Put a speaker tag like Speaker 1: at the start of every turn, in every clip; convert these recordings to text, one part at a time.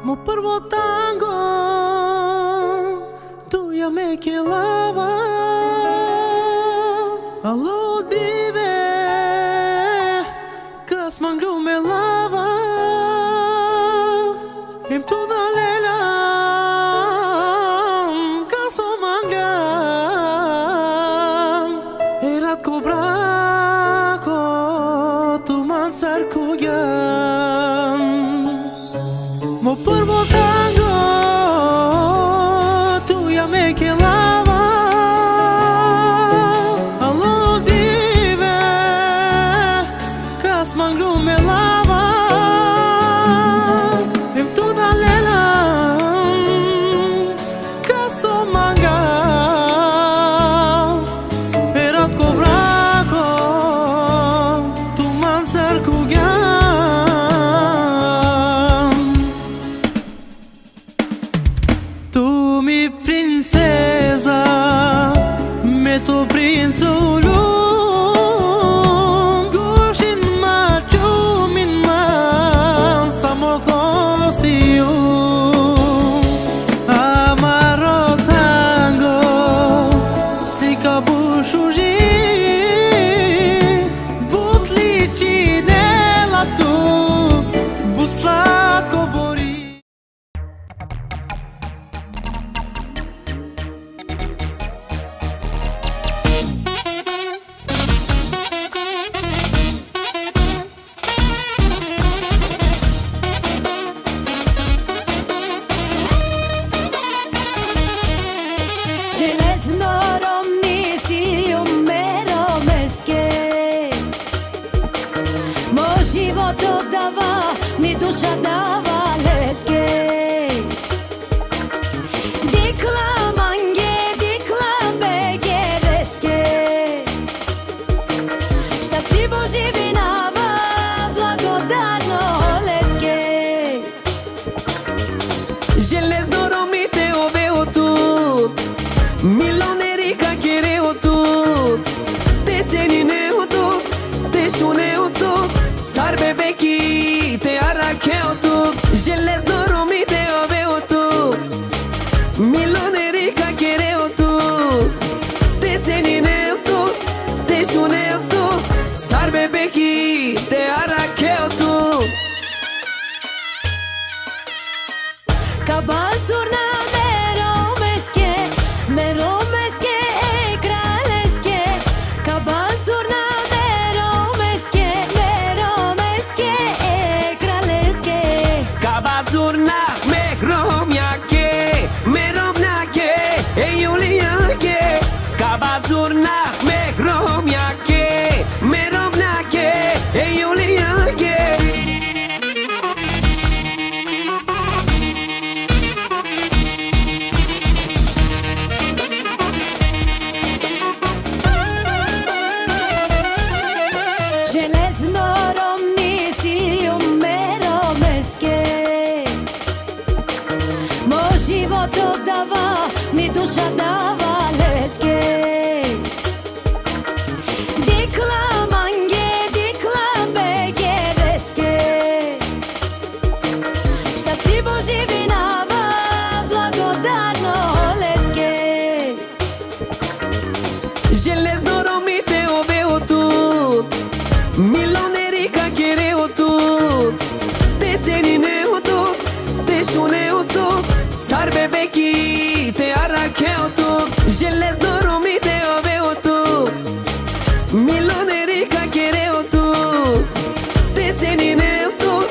Speaker 1: Mo prvo tango tu ja me kelava Allo dive Kas manglu me lava Im tu da lela Kas o manglam Erat ko brako Tu man carku jam Mo prvo tango tu ja me kelava Allo dive Kas manglu me lava Im tu da lela Kas o manga Erat ko brako Tu man carku Tu mi princeza Me to prințul Gushin ma ciumin ma Samo closiu Amaro tango Slika bushuži Butli činela tu But slatko bori
Speaker 2: Železno romnisiju me romeske Moj život oddava, mi duša dava leske Dikla mange, dikla begereske Šťastivo živinava, blagodarno leske
Speaker 3: Železno romite ove otut Milioneri kakere otut Te cenine otut Te šune otut Sar bebeki Te arake otut Železno romite ove otut Milioneri kakere otut Te cenine otut Te šune otut Sar bebeki Te arake otut
Speaker 2: Ka basurna me romeske e kraleske Ka basurna me romeske e kraleske
Speaker 3: Kabazurna me hromjake Me robnake e julijake Kabazurna me hromjake Me robnake e julijake
Speaker 2: Železno romnisiju me romeske Moj život oddava, mi duša dava leske Dikla mange, dikla begereske Šťastivo živinava, blagodarno leske
Speaker 3: Železno romite ove otut Milioneri kakere otut Te cenine otut Te šune otut Sar bebeki Te arake otut Železno romite ove otut Milioneri kakere otut Te cenine otut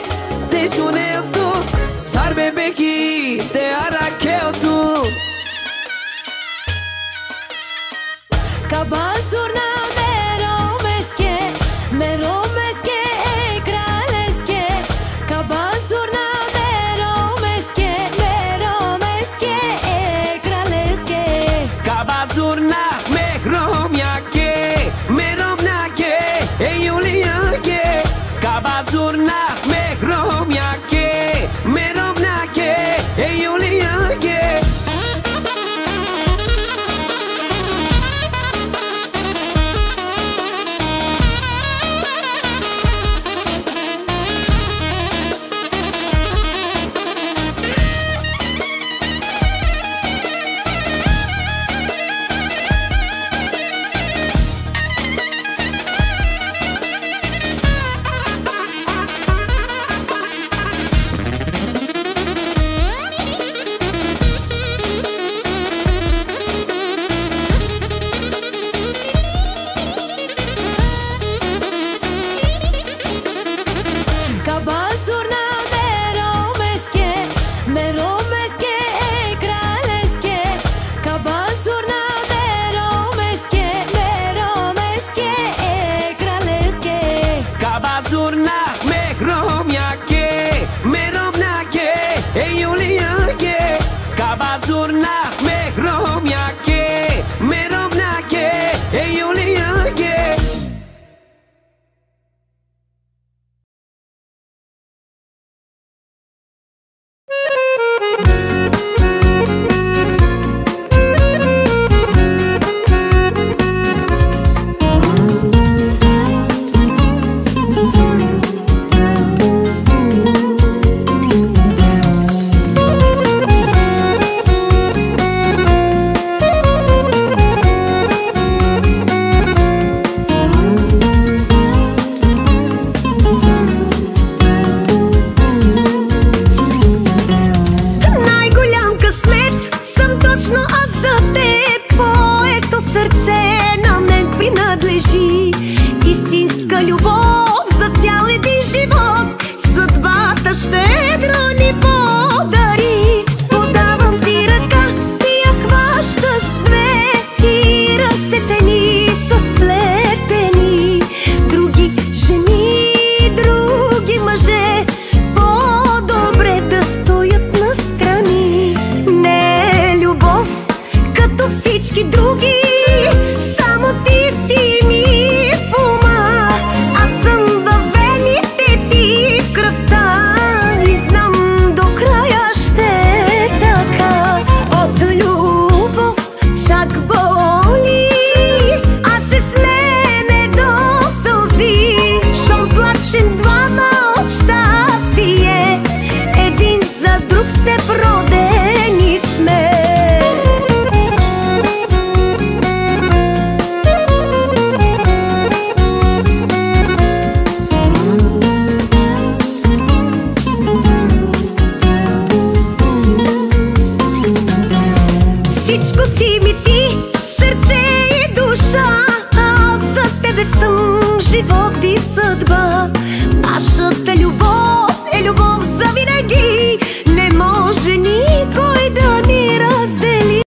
Speaker 3: Te šune otut Sar bebeki Te arake otut
Speaker 2: Ka basurna me romeske e kraleske Ka basurna me romeske e kraleske
Speaker 3: Kabazurna me hromjake Me robnake e julijake Kabazurna me hromjake Me robnake e julijake Кабазурна ме хромяке, ме ромняке, Юлияке. Кабазурна ме хромяке, ме ромняке, Юлияке.
Speaker 4: Истинска любов